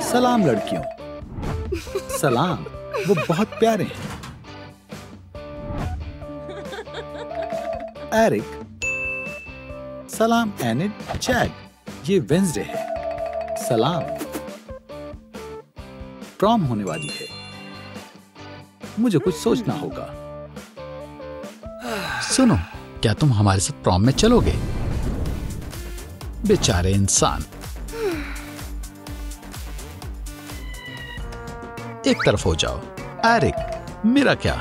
सलाम लड़कियों। सलाम, वो बहुत प्यारे हैं। एरिक। सलाम एनिड, चैड। ये वेंसडे है। सलाम। प्रॉम होने वाली है। मुझे कुछ सोचना होगा। सुनो, क्या तुम हमारे साथ प्रॉम में चलोगे? बेचारे इंसान। एक तरफ हो जाओ। एरिक, मेरा क्या?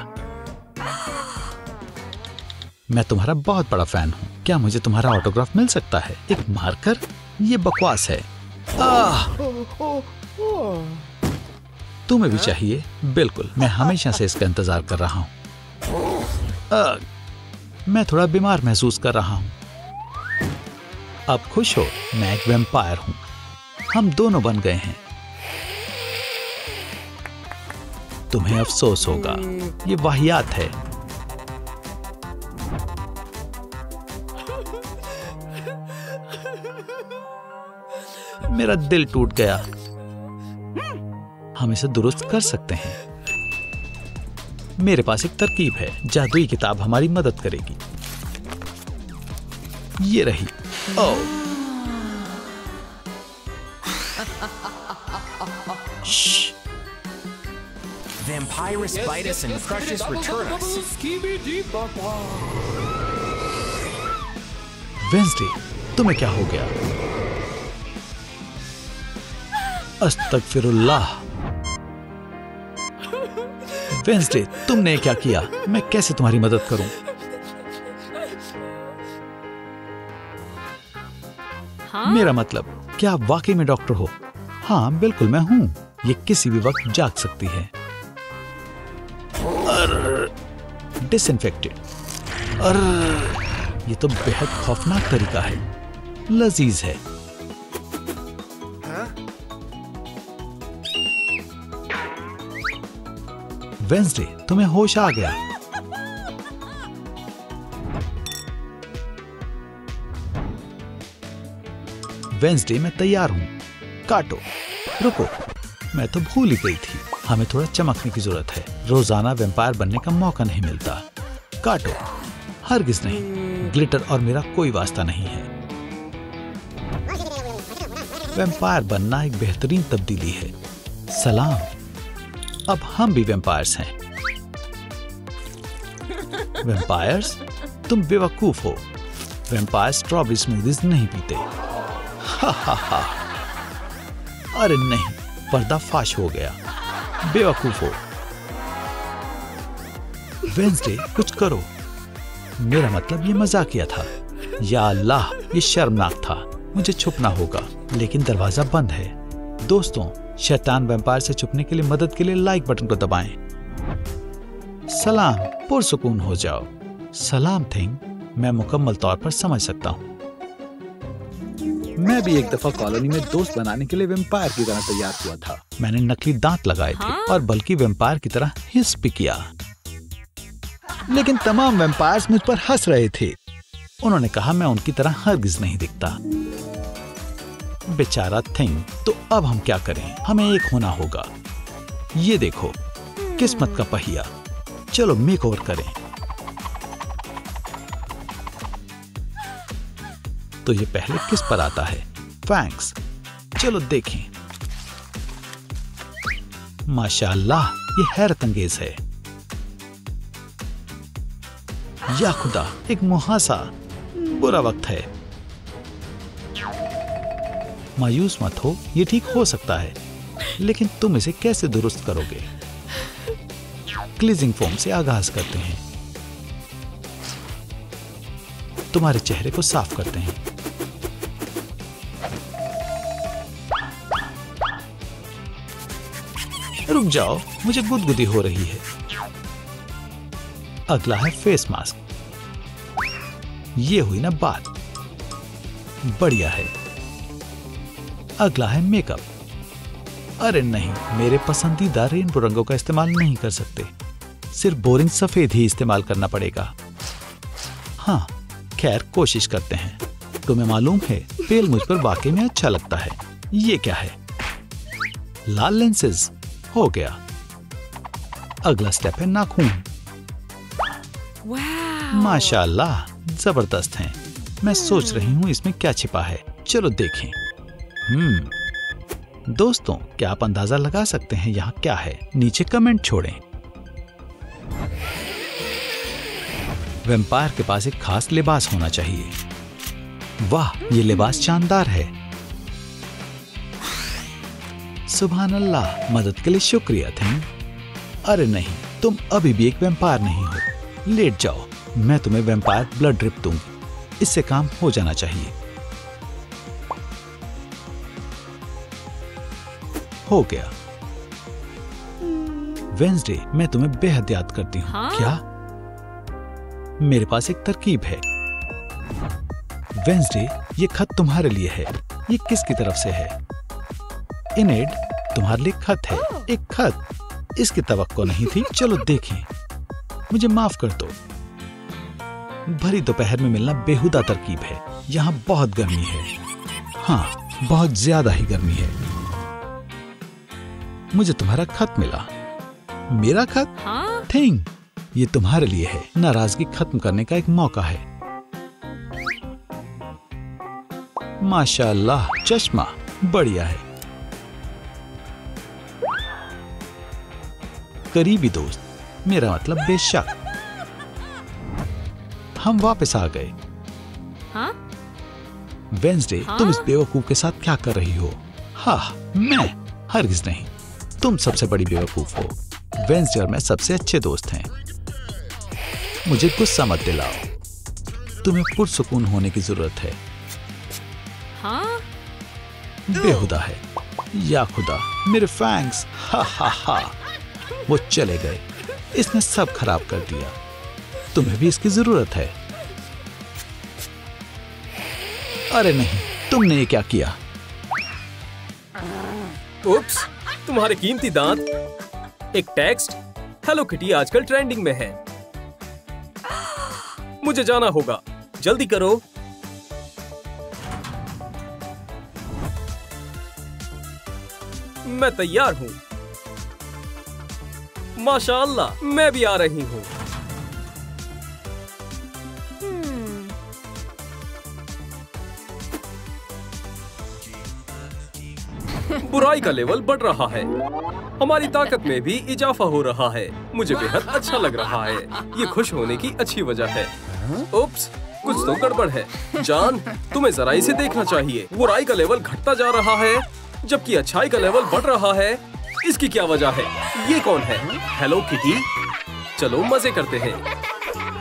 मैं तुम्हारा बहुत बड़ा फैन हूं। क्या मुझे तुम्हारा ऑटोग्राफ मिल सकता है? एक मार्कर? ये बकवास है। तुम्हें भी चाहिए? बिल्कुल, मैं हमेशा से इसका इंतजार कर रहा हूं। मैं थोड़ा बीमार महसूस कर रहा हूं। अब खुश हो, मैं एक वैम्पायर हूं। हम दोनों बन गए हैं। तुम्हें अफसोस होगा। ये वाहियात है। मेरा दिल टूट गया। हम इसे दुरुस्त कर सकते हैं। मेरे पास एक तरकीब है। जादुई किताब हमारी मदद करेगी। ये रही। ओह, Vampirus bite us and Crushus return us. Wednesday, तुम्हें क्या हो गया? अस्तगफिरुल्लाह। वेंसडे, तुमने क्या किया? मैं कैसे तुम्हारी मदद करूं? मेरा मतलब, क्या आप वाकई में डॉक्टर हो? हाँ, बिल्कुल मैं हूं। ये किसी भी वक्त जाग सकती है। डिसइंफेक्टेड। ये तो बेहद खौफनाक तरीका है। लजीज है। वेंसडे, तुम्हें होश आ गया। वेंसडे, मैं तैयार हूं। काटो। रुको, मैं तो भूल ही गई थी। हमें थोड़ा चमकने की जरूरत है। रोजाना वैम्पायर बनने का मौका नहीं मिलता। काटो। हरगिज नहीं। ग्लिटर और मेरा कोई वास्ता नहीं है। वैम्पायर बनना एक बेहतरीन तब्दीली है। सलाम। अब हम भी वैम्पायर्स हैं। वैम्पायर्स? तुम बेवकूफ हो। वैम्पायर स्ट्रॉबेरी स्मूदीज नहीं पीते। हा हा हा। अरे नहीं, पर्दाफाश हो गया। बेवकूफ हो। वेंसडे, कुछ करो। मेरा मतलब ये मजाकिया था। या अल्लाह, ये शर्मनाक था। मुझे छुपना होगा, लेकिन दरवाजा बंद है। दोस्तों, शैतान वैम्पायर से छुपने के लिए मदद के लिए लाइक बटन को दबाएं। सलाम, पुरसुकून हो जाओ। सलाम थिंग, मैं मुकम्मल तौर पर समझ सकता हूँ। मैं भी एक दफा कॉलोनी में दोस्त बनाने के लिए वैम्पायर की तरह तैयार हुआ था। मैंने नकली दांत लगाए थे और बल्कि वैम्पायर की तरह हिस भी किया। लेकिन तमाम वैम्पायर्स मुझ पर हंस रहे थे। उन्होंने कहा मैं उनकी तरह हरगिज नहीं दिखता। बेचारा थिंग। तो अब हम क्या करें? हमें एक होना होगा। ये देखो, किस्मत का पहिया। चलो मेकओवर करें। तो ये पहले किस पर आता है? फैंक्स। चलो देखें। माशाअल्लाह, ये हैरत अंगेज है। या खुदा, एक मुहासा। बुरा वक्त है। मायूस मत हो, ये ठीक हो सकता है। लेकिन तुम इसे कैसे दुरुस्त करोगे? क्लीजिंग फोम से आगाज करते हैं। तुम्हारे चेहरे को साफ करते हैं। रुक जाओ, मुझे गुदगुदी हो रही है। अगला है फेस मास्क। ये हुई ना बात। बढ़िया है। अगला है मेकअप। अरे नहीं, मेरे पसंदीदा रेनबो रंगों का इस्तेमाल नहीं कर सकते। सिर्फ बोरिंग सफेद ही इस्तेमाल करना पड़ेगा। हाँ, खैर कोशिश करते हैं। तुम्हें मालूम है, पेल मुझ पर वाकई में अच्छा लगता है। ये क्या है? लाल लेंसेज। हो गया। अगला स्टेप है नाखून। माशाल्लाह, जबरदस्त हैं। मैं सोच रही हूँ इसमें क्या छिपा है। चलो देखें। दोस्तों, क्या आप अंदाजा लगा सकते हैं यहाँ क्या है? नीचे कमेंट छोड़ें। वैम्पायर के पास एक खास लिबास होना चाहिए। वाह, ये लिबास शानदार है। सुभान अल्लाह, मदद के लिए शुक्रिया थिंग। अरे नहीं, तुम अभी भी एक वैम्पायर नहीं हो। लेट जाओ, मैं तुम्हें वैम्पायर ब्लड ड्रिप दूंगी। इससे काम हो जाना चाहिए। हो गया। वेंसडे, मैं तुम्हें बेहद याद करती हूँ। हाँ? क्या? मेरे पास एक तरकीब है। वेंसडे, ये खत तुम्हारे लिए है। ये किसकी तरफ से है? इनेड, तुम्हारे लिए खत है। एक खत। इसकी तवक्को नहीं थी। चलो देखें। मुझे माफ कर दो। भरी दोपहर में मिलना बेहुदा तरकीब है। यहाँ बहुत गर्मी है। हाँ, बहुत ज्यादा ही गर्मी है। मुझे तुम्हारा खत मिला। मेरा खत? हाँ? थिंग, ये तुम्हारे लिए है। नाराजगी खत्म करने का एक मौका है। माशाअल्लाह, चश्मा बढ़िया है। करीबी दोस्त, मेरा मतलब बेशक। हम वापस आ गए। हाँ? वेंसडे, हाँ? तुम इस बेवकूफ के साथ क्या कर रही हो? हाँ, मैं हरगिज नहीं। तुम सबसे बड़ी बेवकूफ हो। वेंसडे और मैं सबसे अच्छे दोस्त हैं। मुझे गुस्सा मत दिलाओ। तुम्हें पुरसुकून होने की जरूरत है। हाँ? बेहुदा है। या खुदा, मेरे फैंक्स। हा हा हा। वो चले गए। इसने सब खराब कर दिया। तुम्हें भी इसकी जरूरत है। अरे नहीं, तुमने ये क्या किया? उप्स, तुम्हारे कीमती दांत। एक टेक्स्ट। हेलो किटी आजकल ट्रेंडिंग में है। मुझे जाना होगा, जल्दी करो। मैं तैयार हूं। माशाअल्लाह, मैं भी आ रही हूं। बुराई का लेवल बढ़ रहा है। हमारी ताकत में भी इजाफा हो रहा है। मुझे बेहद अच्छा लग रहा है। ये खुश होने की अच्छी वजह है। उप्स, कुछ तो गड़बड़ है। जान, तुम्हें जरा इसे देखना चाहिए। बुराई का लेवल घटता जा रहा है, जबकि अच्छाई का लेवल बढ़ रहा है। इसकी क्या वजह है? ये कौन है? हेलो किटी, चलो मजे करते हैं।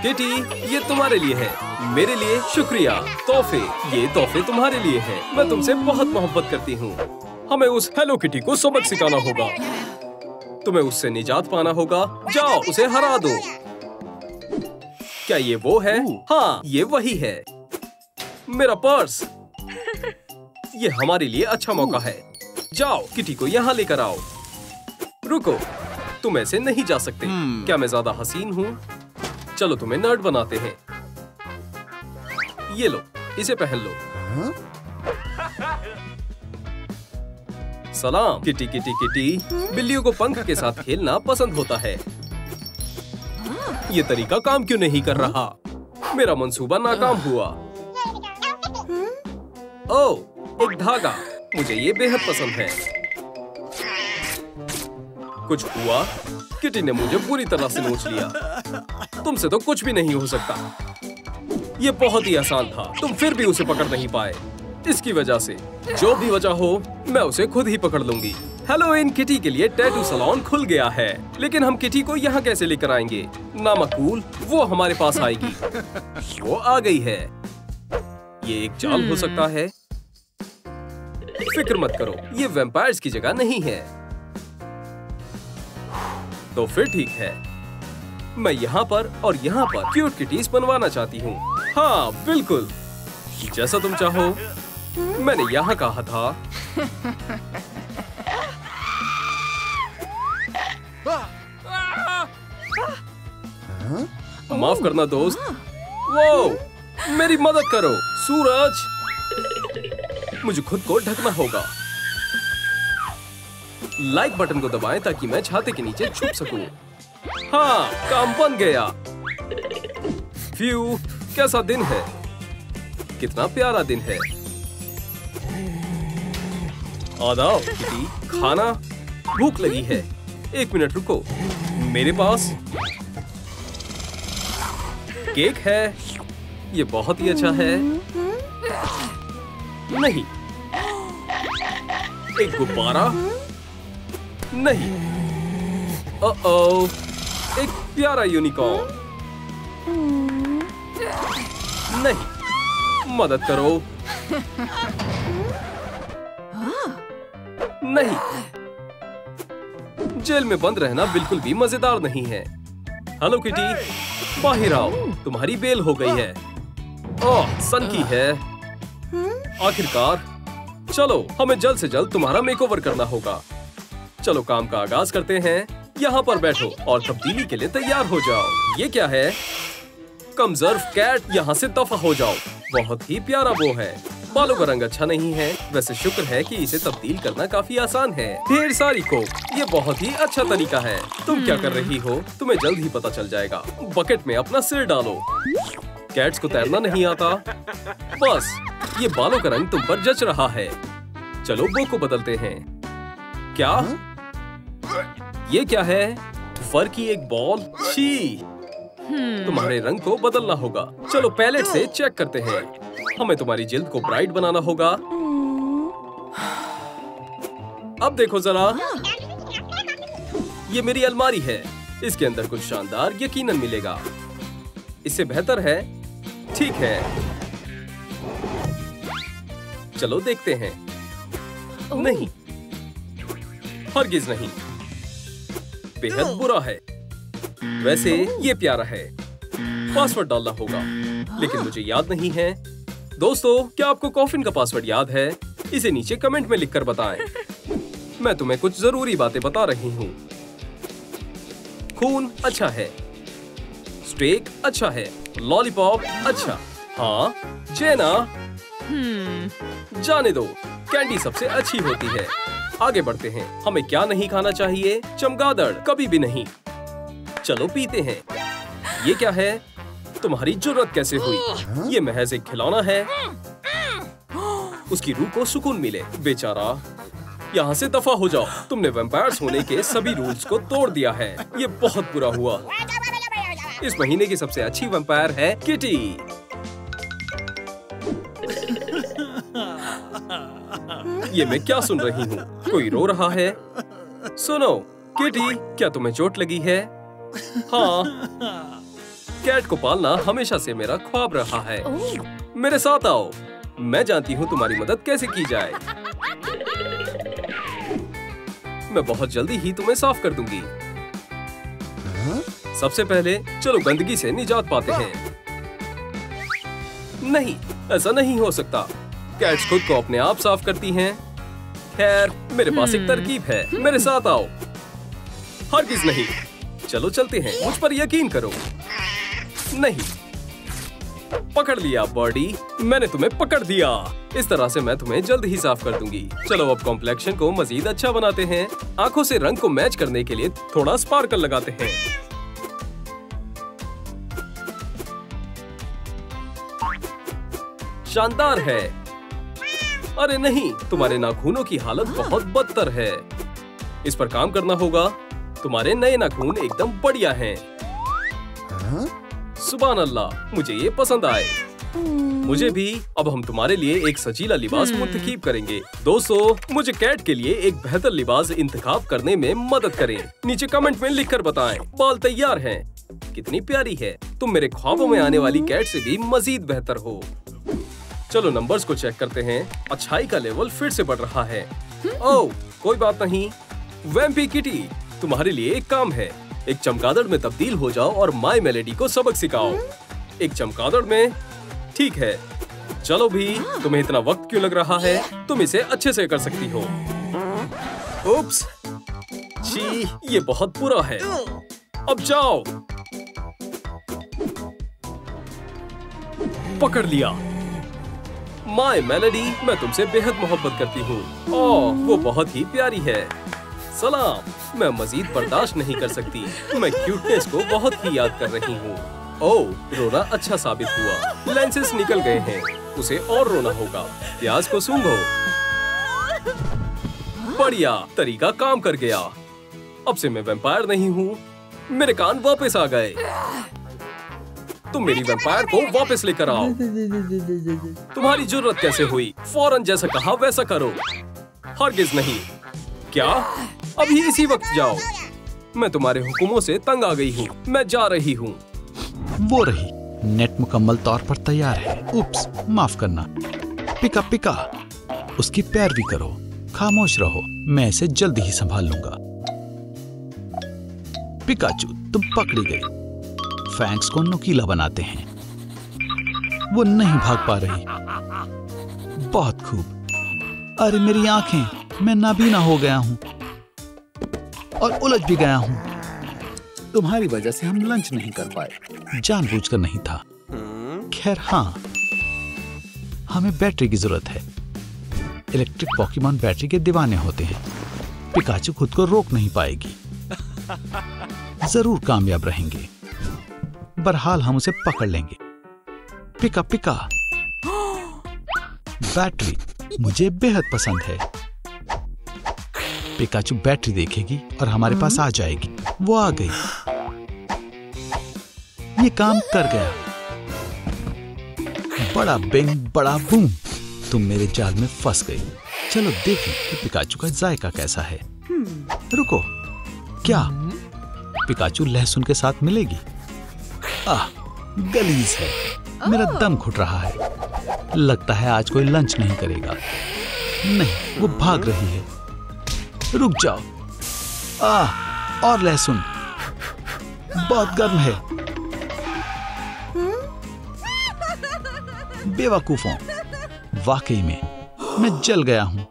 किटी, ये तुम्हारे लिए है। मेरे लिए शुक्रिया। तोहफे, ये तोहफे तुम्हारे लिए है। मैं तुमसे बहुत मोहब्बत करती हूँ। हमें उस हेलो किटी को सबक सिखाना होगा। तुम्हें उससे निजात पाना होगा। जाओ, उसे हरा दो। क्या ये वो है? हाँ, ये वही है। मेरा पर्स। ये हमारे लिए अच्छा मौका है। जाओ, किटी को यहाँ लेकर आओ। रुको, तुम ऐसे नहीं जा सकते। क्या मैं ज्यादा हसीन हूँ? चलो तुम्हें नर्ड बनाते हैं। ये लो, इसे पहन लो। सलाम। किटी किटी किटी, बिल्लियों को पंख के साथ खेलना पसंद होता है। ये तरीका काम क्यों नहीं कर रहा? मेरा मंसूबा नाकाम हुआ। ओह, एक धागा। मुझे ये बेहद पसंद है। कुछ हुआ? किटी ने मुझे पूरी तरह से नोच लिया। तुमसे तो कुछ भी नहीं हो सकता। ये बहुत ही आसान था। तुम फिर भी उसे पकड़ नहीं पाए। इसकी वजह से, जो भी वजह हो, मैं उसे खुद ही पकड़ लूंगी। हेलोइन किटी के लिए टैटू सैलून खुल गया है, लेकिन हम किटी को यहाँ कैसे लेकर आएंगे? नामकूल, वो हमारे पास आएगी। वो आ गई है। ये एक चाल हो सकता है। फिक्र मत करो, ये वैम्पायर्स की जगह नहीं है। तो फिर ठीक है। मैं यहाँ पर और यहाँ पर क्यूट किटीज बनवाना चाहती हूँ। हाँ, बिल्कुल जैसा तुम चाहो। मैंने यहाँ कहा था। माफ करना दोस्त। वो, मेरी मदद करो। सूरज, मुझे खुद को ढकना होगा। लाइक बटन को दबाएं ताकि मैं छाते के नीचे छुप सकूं। हाँ, काम बन गया। फ्यू, कैसा दिन है? कितना प्यारा दिन है। आदाब किटी, खाना? भूख लगी है। 1 मिनट रुको, मेरे पास केक है। ये बहुत ही अच्छा है। नहीं। एक गुब्बारा? नहीं। एक प्यारा यूनिकॉर्न? नहीं। मदद करो। नहीं। जेल में बंद रहना बिल्कुल भी मजेदार नहीं है। हेलो किटी, बाहर आओ, तुम्हारी बेल हो गई है। ओह, सन की है। आखिरकार। चलो, हमें जल्द से जल्द तुम्हारा मेकओवर करना होगा। चलो काम का आगाज करते हैं। यहाँ पर बैठो और तब्दीली के लिए तैयार हो जाओ। ये क्या है? कमजोर कैट, यहाँ से दफा हो जाओ। बहुत ही प्यारा वो है। बालों का रंग अच्छा नहीं है। वैसे शुक्र है कि इसे तब्दील करना काफी आसान है। ढेर सारी कोक, ये बहुत ही अच्छा तरीका है। तुम क्या कर रही हो? तुम्हें जल्द ही पता चल जाएगा। बकेट में अपना सिर डालो। कैट्स को तैरना नहीं आता। बस, ये बालों का रंग तुम पर जच रहा है। चलो बो को बदलते हैं। क्या? ये क्या है? फर की एक बॉल? छी! तुम्हारे रंग को बदलना होगा। चलो पैलेट से चेक करते हैं। हमें तुम्हारी जिल्द को ब्राइट बनाना होगा। अब देखो जरा, ये मेरी अलमारी है। इसके अंदर कुछ शानदार यकीनन मिलेगा। इससे बेहतर है? ठीक है, चलो देखते हैं। नहीं, हरगिज नहीं। बेहद बुरा है। वैसे ये प्यारा है। पासवर्ड डालना होगा, लेकिन मुझे याद नहीं है। दोस्तों, क्या आपको कॉफिन का पासवर्ड याद है? इसे नीचे कमेंट में लिखकर बताएं। मैं तुम्हें कुछ जरूरी बातें बता रही हूँ। खून अच्छा है। स्टेक अच्छा है। लॉलीपॉप अच्छा। हाँ, जेना? जाने दो, कैंडी सबसे अच्छी होती है। आगे बढ़ते हैं। हमें क्या नहीं खाना चाहिए? चमगादड़, कभी भी नहीं। चलो पीते हैं। ये क्या है? तुम्हारी जुर्रत कैसे हुई? ये महज एक खिलौना है। उसकी रूह को सुकून मिले। बेचारा, यहाँ से दफा हो जाओ। तुमने वैम्पायर्स होने के सभी रूल्स को तोड़ दिया है। ये बहुत बुरा हुआ। इस महीने की सबसे अच्छी वैम्पायर है किटी। ये मैं क्या सुन रही हूँ? कोई रो रहा है। सुनो किटी, क्या तुम्हें चोट लगी है? हाँ, कैट को पालना हमेशा से मेरा ख्वाब रहा है। मेरे साथ आओ, मैं जानती हूँ तुम्हारी मदद कैसे की जाए। मैं बहुत जल्दी ही तुम्हें साफ कर दूंगी। सबसे पहले चलो गंदगी से निजात पाते हैं। नहीं, ऐसा नहीं हो सकता। कैट्स खुद को अपने आप साफ करती हैं। खैर, मेरे पास एक तरकीब है। मेरे साथ आओ। हरगिज नहीं। चलो चलते हैं, मुझ पर यकीन करो। नहीं, पकड़ लिया बॉडी। मैंने तुम्हें पकड़ दिया। इस तरह से मैं तुम्हें जल्द ही साफ कर दूंगी। चलो अब कॉम्प्लेक्शन को मजीद अच्छा बनाते हैं। आंखों से रंग को मैच करने के लिए थोड़ा स्पार्कल लगाते हैं। शानदार है। अरे नहीं, तुम्हारे नाखूनों की हालत बहुत बदतर है। इस पर काम करना होगा। तुम्हारे नए नाखून एकदम बढ़िया हैं। सुभान अल्लाह, मुझे ये पसंद आए। मुझे भी। अब हम तुम्हारे लिए एक सजीला लिबास मुंतखब करेंगे। दोस्तों, मुझे कैट के लिए एक बेहतर लिबास इंतखाब करने में मदद करें। नीचे कमेंट में लिखकर बताएं। बाल तैयार हैं। कितनी प्यारी है। तुम मेरे ख्वाबों में आने वाली कैट से भी मजीद बेहतर हो। चलो नंबर्स को चेक करते हैं। अच्छाई का लेवल फिर से बढ़ रहा है। ओह, कोई बात नहीं। वैम्पी किटी, तुम्हारे लिए एक काम है। एक चमगादड़ में तब्दील हो जाओ और माय मेलेडी को सबक सिखाओ। एक चमगादड़ में? ठीक है। चलो भी, तुम्हें इतना वक्त क्यों लग रहा है? तुम इसे अच्छे से कर सकती हो। उप्स, छी, ये बहुत बुरा है। अब जाओ। पकड़ लिया। माय मेलोडी, मैं तुमसे बेहद मोहब्बत करती हूँ। ओह, वो बहुत ही प्यारी है। सलाम, मैं मजीद बर्दाश्त नहीं कर सकती। मैं क्यूटनेस को बहुत ही याद कर रही हूँ। ओह, रोना अच्छा साबित हुआ। लेंसेस निकल गए हैं, उसे और रोना होगा। प्याज को सूंघो। बढ़िया, तरीका काम कर गया। अब से मैं वैम्पायर नहीं हूँ। मेरे कान वापस आ गए। तुम मेरी वैम्पायर को वापस लेकर आओ। तुम्हारी जरूरत कैसे हुई? फौरन जैसा कहा वैसा करो। हरगिज नहीं। क्या? अभी इसी वक्त जाओ। मैं तुम्हारे हुक्मों से तंग आ गई हूँ। मैं जा रही हूँ। वो रही, नेट मुकम्मल तौर पर तैयार है। उप्स, माफ करना। पिका पिका, उसकी पैरवी करो। खामोश रहो, मैं इसे जल्दी ही संभाल लूंगा। पिकाचू, तुम पकड़ी गई। फैंक्स को नुकीला बनाते हैं। वो नहीं भाग पा रही। बहुत खूब। अरे मेरी आंखें, मैं नाबीना हो गया हूं और उलझ भी गया हूं। तुम्हारी वजह से हम लंच नहीं कर पाए। जानबूझकर नहीं था। खैर हाँ, हमें बैटरी की जरूरत है। इलेक्ट्रिक पॉकीमॉन बैटरी के दीवाने होते हैं। पिकाचू खुद को रोक नहीं पाएगी। जरूर कामयाब रहेंगे। बहरहाल हम उसे पकड़ लेंगे। पिका पिका, बैटरी मुझे बेहद पसंद है। पिकाचू बैटरी देखेगी और हमारे पास आ जाएगी। वो आ गई। ये काम कर गया। बड़ा बिंग बड़ा बूम, तुम मेरे जाल में फंस गई। चलो देखें कि पिकाचू का जायका कैसा है। रुको, क्या पिकाचू लहसुन के साथ मिलेगी? आह, गलीज है। मेरा दम घुट रहा है। लगता है आज कोई लंच नहीं करेगा। नहीं, वो भाग रही है। रुक जाओ। आह, और लहसुन। बहुत गर्म है। बेवकूफों, वाकई में मैं जल गया हूं।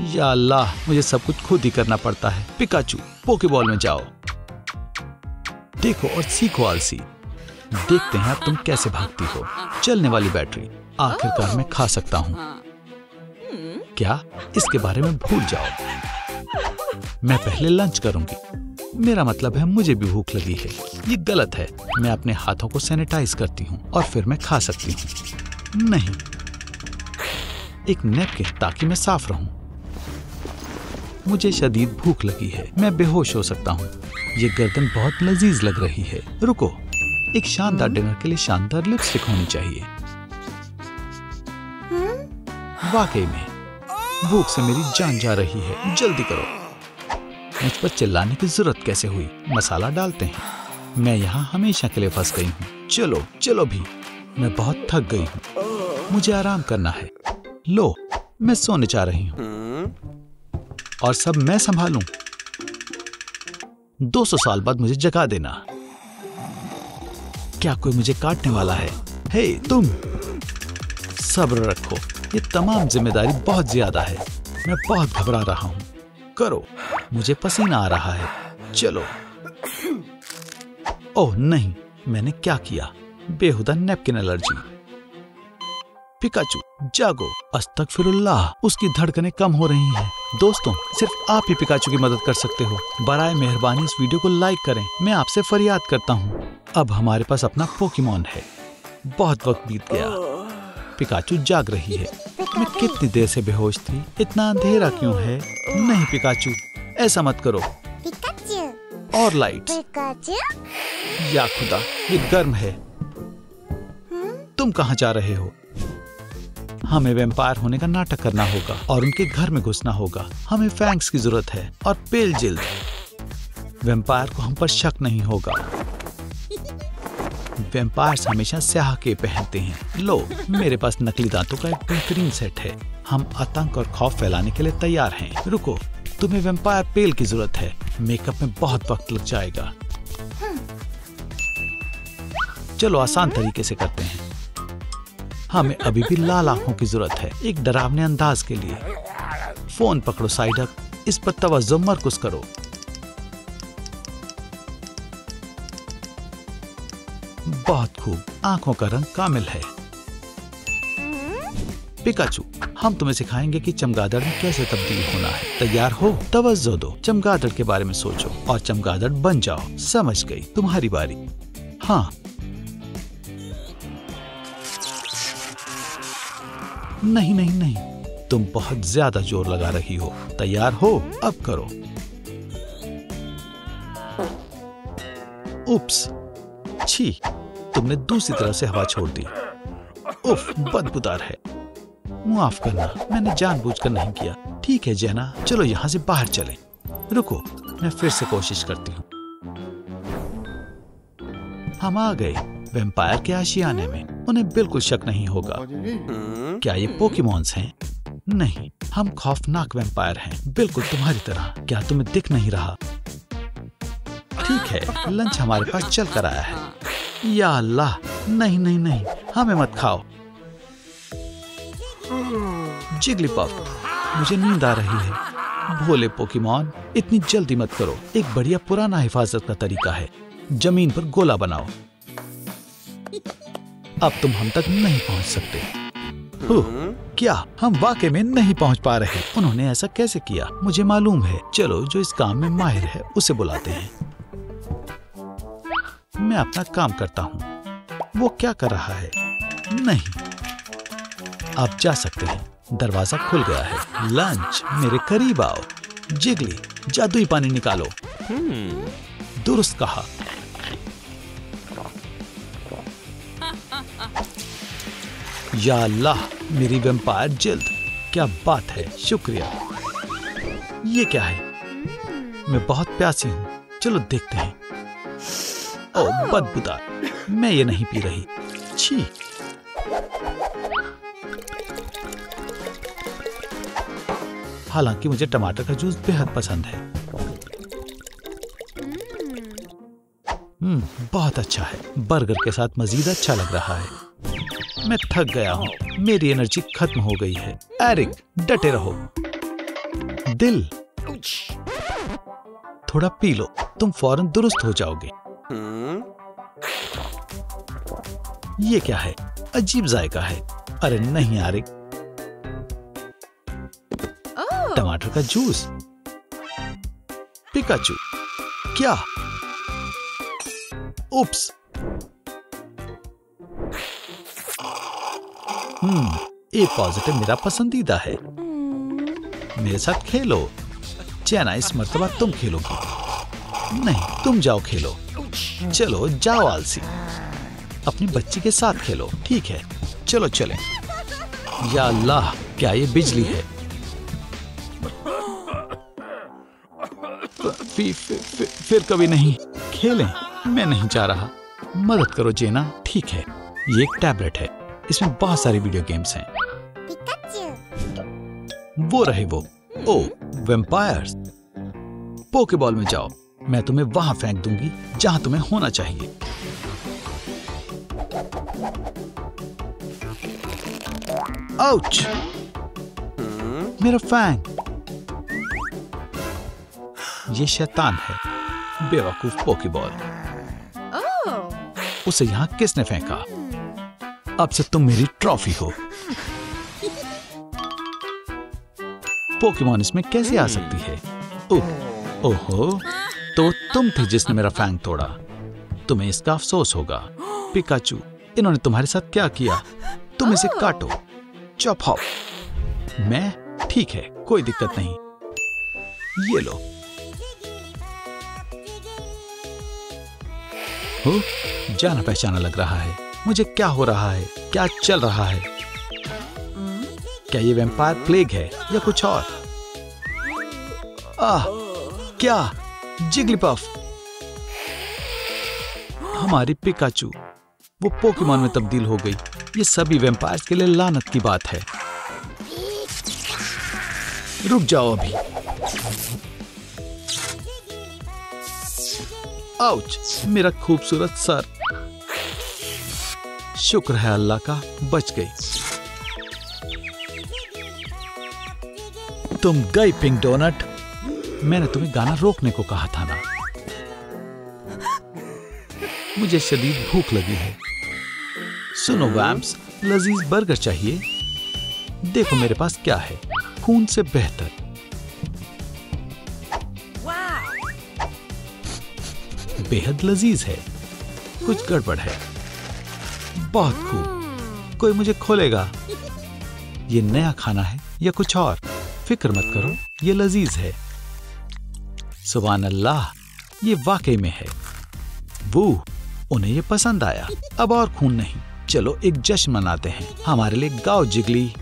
या अल्लाह, मुझे सब कुछ खुद ही करना पड़ता है। पिकाचू, पोकेबॉल में जाओ। देखो और सीखो आलसी। देखते हैं अब तुम कैसे भागती हो। चलने वाली बैटरी, आखिरकार मैं खा सकता हूँ। क्या? इसके बारे में भूल जाओ। मैं पहले लंच करूंगी। मेरा मतलब है मुझे भी भूख लगी है। ये गलत है। मैं अपने हाथों को सैनिटाइज करती हूँ और फिर मैं खा सकती हूँ। नहीं, एक नैपकिन ताकि मैं साफ रहूं। मुझे शदीद भूख लगी है। मैं बेहोश हो सकता हूँ। ये गर्दन बहुत लजीज लग रही है। रुको, एक शानदार डिनर के लिए शानदार लिपस्टिक होनी चाहिए। वाकई में भूख से मेरी जान जा रही है। जल्दी करो। मुझ पर चिल्लाने की जरूरत कैसे हुई? मसाला डालते हैं। मैं यहाँ हमेशा के लिए फंस गई हूँ। चलो चलो भी, मैं बहुत थक गई हूँ। मुझे आराम करना है। लो, मैं सोने जा रही हूँ और सब मैं संभालूं। 200 साल बाद मुझे जगा देना। क्या कोई मुझे काटने वाला है? हे तुम, सब्र रखो। ये तमाम जिम्मेदारी बहुत ज्यादा है। मैं बहुत घबरा रहा हूँ। करो, मुझे पसीना आ रहा है। चलो। ओह नहीं, मैंने क्या किया? बेहुदा नैपकिन एलर्जी। पिकाचू जागो। अस्तगफिरुल्लाह, उसकी धड़कनें कम हो रही हैं। दोस्तों, सिर्फ आप ही पिकाचू की मदद कर सकते हो। बराए मेहरबानी इस वीडियो को लाइक करें। मैं आपसे फरियाद करता हूँ। अब हमारे पास अपना पोकेमॉन है। बहुत वक्त बीत गया। पिकाचू जाग रही है। मैं कितनी देर से बेहोश थी। इतना अंधेरा क्यों है? नहीं पिकाचू, ऐसा मत करो। और लाइट। या खुदा, ये गर्म है। तुम कहाँ जा रहे हो? हमें वैम्पायर होने का नाटक करना होगा और उनके घर में घुसना होगा। हमें फैंक्स की जरूरत है और पेल जिल्द। वैम्पायर को हम पर शक नहीं होगा। वैम्पायर्स हमेशा स्याह के पहनते हैं। लो, मेरे पास नकली दांतों का एक बेहतरीन सेट है। हम आतंक और खौफ फैलाने के लिए तैयार हैं। रुको, तुम्हें वैम्पायर पेल की जरूरत है। मेकअप में बहुत वक्त लग जाएगा। चलो आसान तरीके से करते हैं। हमें अभी भी लाल आंखों की जरूरत है, एक डरावने अंदाज के लिए। फोन पकड़ो साइडक, इस पर तवज्जो मरकुज करो। बहुत खूब, आंखों का रंग कामिल है। पिकाचू, हम तुम्हें सिखाएंगे कि चमगादड़ में कैसे तब्दील होना है। तैयार हो? तवज्जो दो, चमगादड़ के बारे में सोचो और चमगादड़ बन जाओ। समझ गई, तुम्हारी बारी। हाँ, नहीं नहीं नहीं, तुम बहुत ज्यादा जोर लगा रही हो। तैयार हो? अब करो। उप्स, छी, तुमने दूसरी तरफ से हवा छोड़ दी। उफ, बदबूदार है। माफ करना, मैंने जानबूझकर नहीं किया। ठीक है जेना, चलो यहाँ से बाहर चलें। रुको, मैं फिर से कोशिश करती हूँ। हम आ गए वैम्पायर के आशियाने में। उन्हें बिल्कुल शक नहीं होगा। क्या ये पोकेमॉन्स हैं? नहीं, हम खौफनाक वैम्पायर हैं, बिल्कुल तुम्हारी तरह। क्या तुम्हें दिख नहीं रहा? ठीक है, लंच हमारे पास चल कर आया है। या अल्लाह, नहीं नहीं नहीं, हमें मत खाओ। जिगलीपफ, मुझे नींद आ रही है। भोले पोकेमॉन, इतनी जल्दी मत करो। एक बढ़िया पुराना हिफाजत का तरीका है, जमीन पर गोला बनाओ। अब तुम हम तक नहीं पहुंच सकते। क्या हम वाकई में नहीं पहुंच पा रहे? उन्होंने ऐसा कैसे किया? मुझे मालूम है। चलो, जो इस काम में माहिर है उसे बुलाते हैं। मैं अपना काम करता हूँ। वो क्या कर रहा है? नहीं, आप जा सकते हैं। दरवाजा खुल गया है। लंच, मेरे करीब आओ। जिगली, जादुई पानी निकालो। दुरुस्त कहा। या अल्लाह, मेरी वैम्पायर जिल्द, क्या बात है, शुक्रिया। ये क्या है? मैं बहुत प्यासी हूँ। चलो देखते हैं। ओह, बदबूदार, मैं ये नहीं पी रही। छी। हालांकि मुझे टमाटर का जूस बेहद पसंद है। बहुत अच्छा है। बर्गर के साथ मजीद अच्छा लग रहा है। मैं थक गया हूँ, मेरी एनर्जी खत्म हो गई है। एरिक, डटे रहो। दिल, थोड़ा पी लो, तुम फौरन दुरुस्त हो जाओगे। ये क्या है? अजीब जायका है। अरे नहीं एरिक। टमाटर का जूस। पिकाचू, क्या? उप्स। ए पॉजिटिव मेरा पसंदीदा है। मेरे साथ खेलो। जेना, इस मर्तबा तुम खेलोगी। नहीं, तुम जाओ खेलो। चलो जाओ आलसी, अपनी बच्ची के साथ खेलो। ठीक है, चलो चलें। या अल्लाह, क्या ये बिजली है? फिर कभी नहीं खेलें। मैं नहीं जा रहा। मदद करो जेना। ठीक है, ये एक टैबलेट है, इसमें बहुत सारी वीडियो गेम्स हैं। वो रहे वो। ओ, वैम्पायर्स। पोकेबॉल में जाओ, मैं तुम्हें वहां फेंक दूंगी जहां तुम्हें होना चाहिए। आउच! मेरा फैंग। ये शैतान है, बेवकूफ पोकेबॉल। उसे यहाँ किसने फेंका? अब से तुम मेरी ट्रॉफी हो। पोकेमॉन इसमें कैसे आ सकती है? ओहो, तो तुम थे जिसने मेरा फैंग तोड़ा। तुम्हें इसका अफसोस होगा। पिकाचू, इन्होंने तुम्हारे साथ क्या किया? तुम इसे काटो। Chop hop. मैं? ठीक है, कोई दिक्कत नहीं। ये लो। जाना पहचाना लग रहा है। मुझे क्या हो रहा है? क्या चल रहा है? क्या ये वैम्पायर प्लेग है या कुछ और? क्या? जिगलीपफ, हमारी पिकाचू, वो पोकेमॉन में तब्दील हो गई। ये सभी वैम्पायर्स के लिए लानत की बात है। रुक जाओ अभी। आउच, मेरा खूबसूरत सर। शुक्र है अल्लाह का, बच गई। तुम गई पिंक डोनट। मैंने तुम्हें गाना रोकने को कहा था ना। मुझे शदीद भूख लगी है। सुनो वैम्प्स, लजीज बर्गर चाहिए। देखो मेरे पास क्या है, खून से बेहतर। बेहद लजीज है। कुछ गड़बड़ है। बहुत खूब। कोई मुझे खोलेगा। ये नया खाना है या कुछ और? फिक्र मत करो, ये लजीज है। सुभान अल्लाह, ये वाकई में है। वो उन्हें ये पसंद आया। अब और खून नहीं। चलो एक जश्न मनाते हैं। हमारे लिए गाओ जिगली।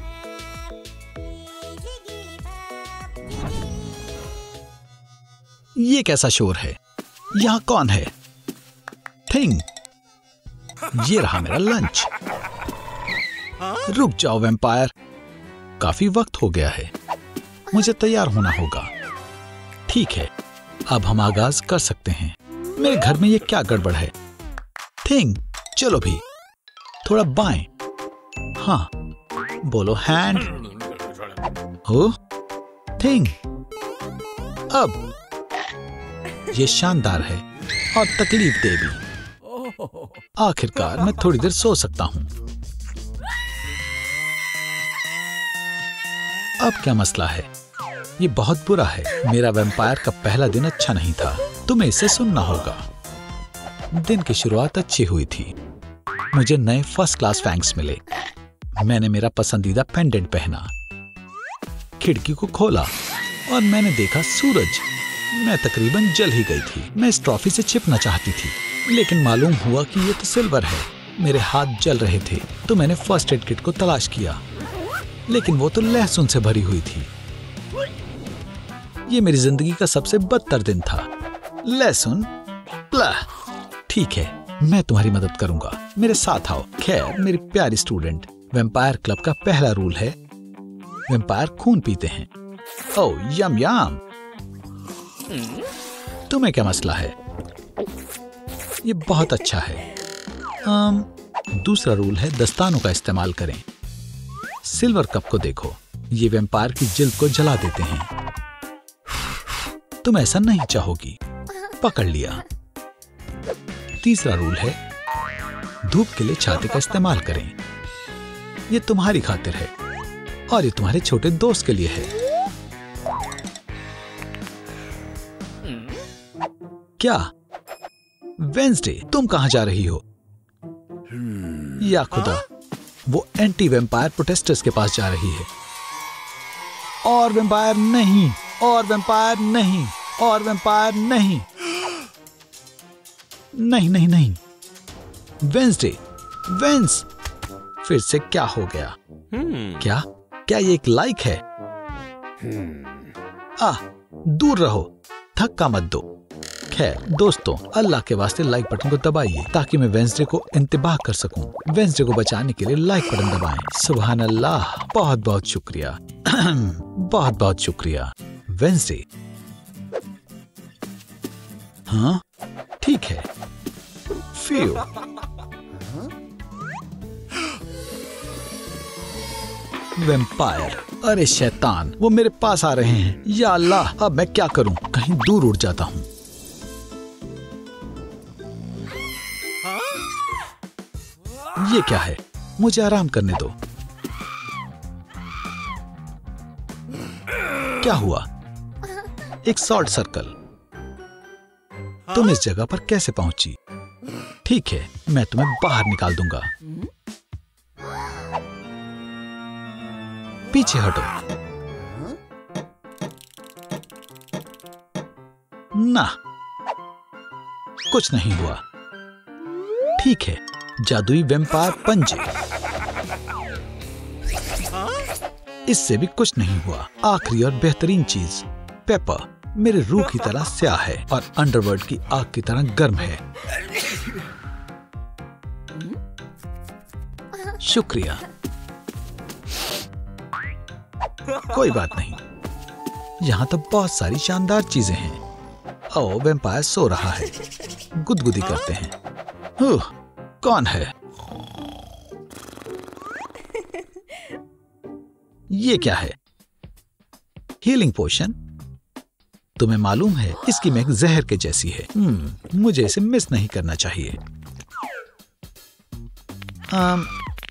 ये कैसा शोर है? यहाँ कौन है? थिंग, ये रहा मेरा लंच। रुक जाओ वैम्पायर, काफी वक्त हो गया है, मुझे तैयार होना होगा। ठीक है, अब हम आगाज कर सकते हैं। मेरे घर में ये क्या गड़बड़ है? थिंग, चलो भी थोड़ा बाएं। हाँ, बोलो हैंड। हो थिंग, अब ये शानदार है और तकलीफ दे भी। आखिरकार मैं थोड़ी देर सो सकता हूं। अब क्या मसला है? ये बहुत बुरा है। मेरा वैम्पायर का पहला दिन अच्छा नहीं था। तुम्हें इसे सुनना होगा। दिन की शुरुआत अच्छी हुई थी। मुझे नए फर्स्ट क्लास फैंक्स मिले। मैंने मेरा पसंदीदा पेंडेंट पहना, खिड़की को खोला और मैंने देखा सूरज। मैं तकरीबन जल ही गई थी। मैं इस ट्रॉफी से छिपना चाहती थी, लेकिन मालूम हुआ कि ये तो सिल्वर है। मेरे हाथ जल रहे थे तो मैंने फर्स्ट एड किट को तलाश किया, लेकिन वो तो लहसुन से भरी हुई थी। ये मेरी जिंदगी का सबसे बदतर दिन था। लहसुन, प्लाह। ठीक है, मैं तुम्हारी मदद करूंगा, मेरे साथ आओ। खैर मेरी प्यारी स्टूडेंट, वैम्पायर क्लब का पहला रूल है वैम्पायर खून पीते हैं। ओह यम यम। तुम्हें क्या मसला है? ये बहुत अच्छा है। दूसरा रूल है दस्तानों का इस्तेमाल करें। सिल्वर कप को देखो, ये वैम्पायर की जिल्द को जला देते हैं। तुम ऐसा नहीं चाहोगी। पकड़ लिया। तीसरा रूल है धूप के लिए छाते का इस्तेमाल करें। ये तुम्हारी खातिर है और ये तुम्हारे छोटे दोस्त के लिए है। क्या वेंसडे, तुम कहां जा रही हो? या खुदा, वो एंटी वैम्पायर प्रोटेस्टर्स के पास जा रही है। और वैम्पायर नहीं, और वैम्पायर नहीं, और वैम्पायर नहीं। नहीं नहीं नहीं, वेंसडे, वेंस, फिर से क्या हो गया? क्या क्या ये एक लाइक है? दूर रहो, धक्का मत दो। खैर दोस्तों, अल्लाह के वास्ते लाइक बटन को दबाइए ताकि मैं वेंसडे को इंतबाह कर सकूं। वेंसडे को बचाने के लिए लाइक बटन दबाएं। सुभान अल्लाह, बहुत बहुत शुक्रिया। बहुत बहुत शुक्रिया वेंसडे। हाँ ठीक है। फ्यू, वैम्पायर, अरे शैतान, वो मेरे पास आ रहे हैं। या अल्लाह, अब मैं क्या करूं? कहीं दूर उड़ जाता हूं। ये क्या है? मुझे आराम करने दो। क्या हुआ? एक सॉल्ट सर्कल। तुम इस जगह पर कैसे पहुंची? ठीक है, मैं तुम्हें बाहर निकाल दूंगा। पीछे हटो। ना, कुछ नहीं हुआ। ठीक है, जादुई वैम्पायर पंजे। इससे भी कुछ नहीं हुआ। आखिरी और बेहतरीन चीज, पेपर मेरे रूह की तरह स्याह है और अंडरवर्ल्ड की आग की तरह गर्म है। शुक्रिया। कोई बात नहीं, यहाँ तो बहुत सारी शानदार चीजें हैं। ओ, वैम्पायर सो रहा है। गुदगुदी करते हैं। कौन है? ये क्या है? हीलिंग पोशन। तुम्हें मालूम है इसकी महक जहर के जैसी है। मुझे इसे मिस नहीं करना चाहिए।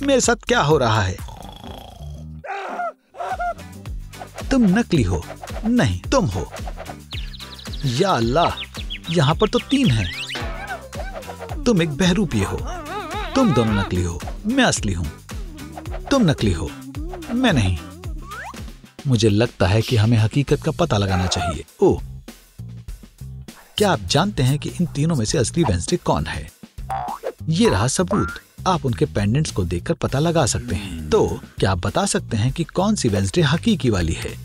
मेरे साथ क्या हो रहा है? तुम नकली हो। नहीं, तुम हो। या अल्लाह, यहाँ पर तो 3 हैं। तुम एक बहरूपी हो। तुम दोनों नकली हो। मैं असली हूँ। तुम नकली हो, मैं नहीं। मुझे लगता है कि हमें हकीकत का पता लगाना चाहिए। ओह, क्या आप जानते हैं कि इन तीनों में से असली वेंसडे कौन है? ये रहा सबूत। आप उनके पेंडेंट्स को देखकर पता लगा सकते हैं। तो क्या आप बता सकते हैं कि कौन सी वेंसडे हकीकी वाली है?